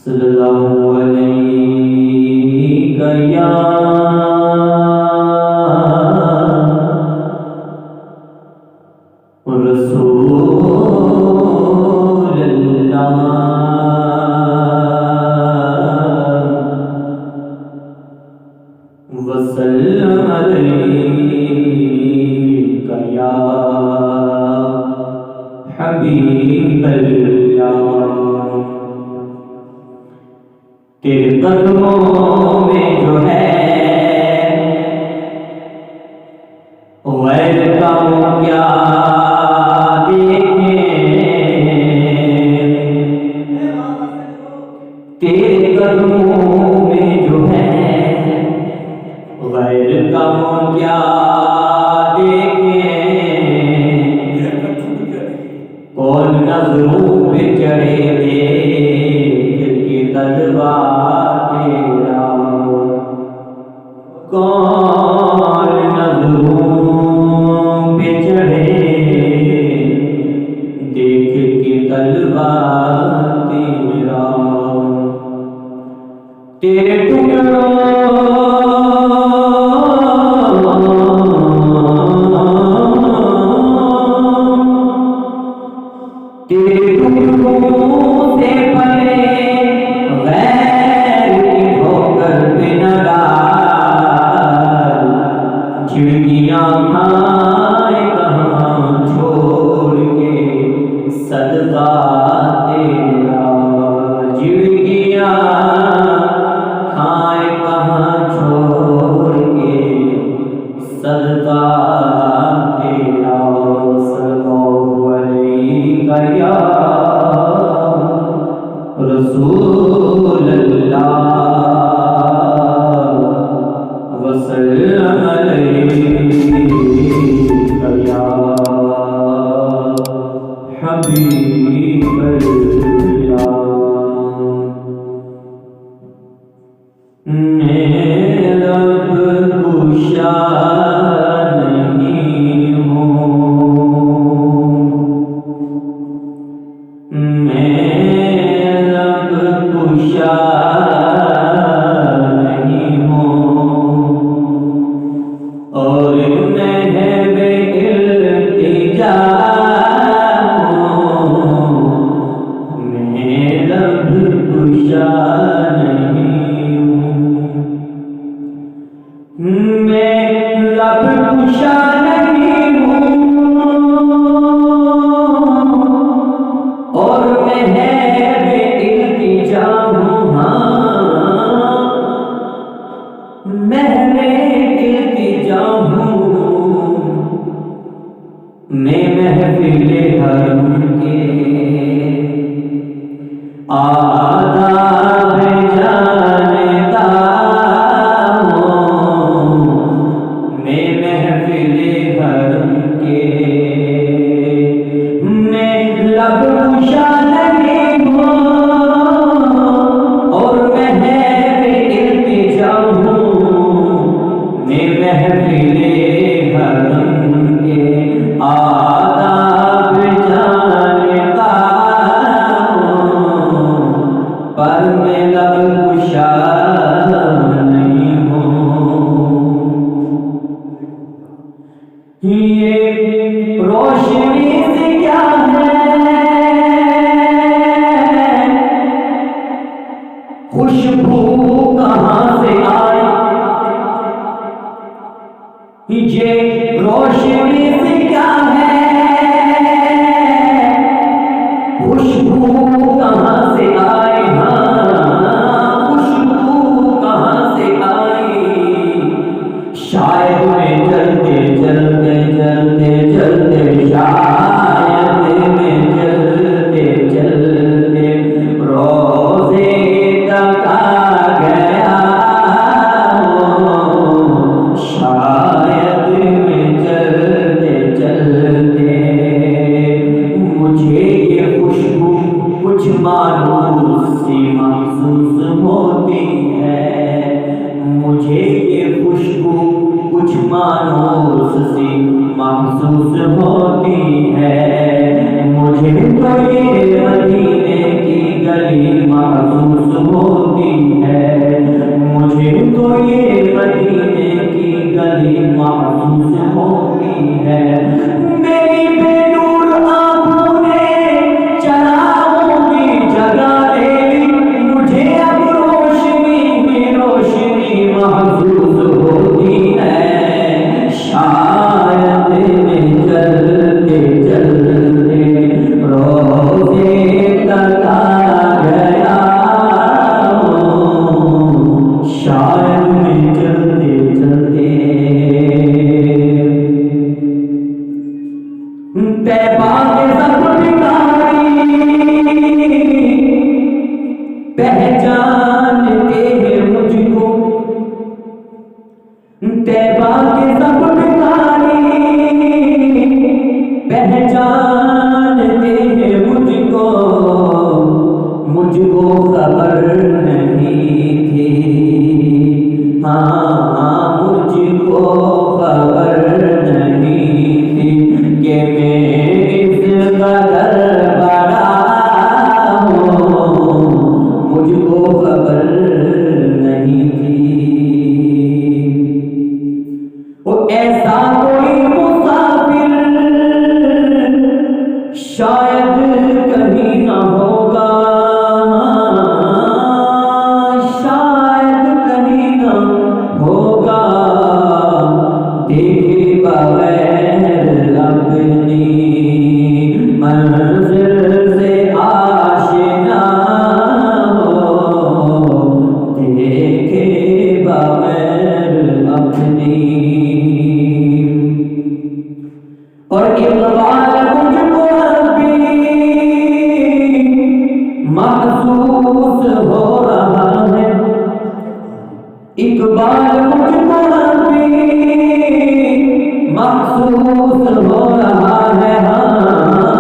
सल्लल्लाहु अलैहि या रसूलल्लाह वसल्लम अलैका या हबीबल्लाह। तेरे कदमों में जो है गैर का क्या तेरे कदमों में जो है गैर का क्या देखें। कौन नजरों पे चढ़े देख के तलवार तेरा, कौन नजरों पे चढ़े देख के तलवार तेरा। तेरे टुकड़ों से भरे गैर की ठोकर पे न डाल। खिड़कियां खाए कहाँ छोड़ के सदका तेरा, खिड़कियां खाए कहाँ छोड़ के सदका तेरा। सल्लल्लाहु अलैका या रसूलल्लाह वसल्लम अलैका या हबीबल्लाह। मैं लब कुशा नहीं हूँ, कुशा नहीं हूँ और महवे इल्तिजा हूँ। मैं लब कुशा नहीं हूँ, मैं लब कुशा नहीं हूँ और महवे इल्तिजा हूँ। मैं इल्तिजा हूँ, मैं महफिले हरम के आदाब जानता हूँ। मैं महफिले हरम के मैं लब कुशा नहीं हूँ और महफिले इल्तिजा हूँ। मैं महफिले हरम के आदाब जानता हूँ पर मैं लब कुशा नहीं हूँ। ये रोशनी से क्या है, खुशबू कहाँ से आई। ये रोशनी से क्या है, खुशबू कहाँ से आई। हाँ खुशबू कहाँ से आई। शायद में जलते जलते जलते जलते शायद में जलते जलते रोज़े तक आ गया। शायद में जलते जलते मुझे ये खुशबू कुछ मायूस सी महसूस होती है। मुझे ये खुशबू कुछ मायूस सी महसूस होती है। मुझे तो ये मदीने की गली महसूस मुझको खबर नहीं थी, हाँ मुझको खबर नहीं थी कि मैं इस कदर बड़ा हूँ, मुझको खबर नहीं थी। वो ऐसा कोई मुसाफिर शायद कहीं ना होगा, शायद कहीं ना होगा, देखे बगैर अपनी मंजिल से आशिना हो, देखे बगैर अपनी। और इकबाल मुझको अभी महसूस हो रहा है, इकबाल मुझको अभी महसूस हो रहा है, हाँ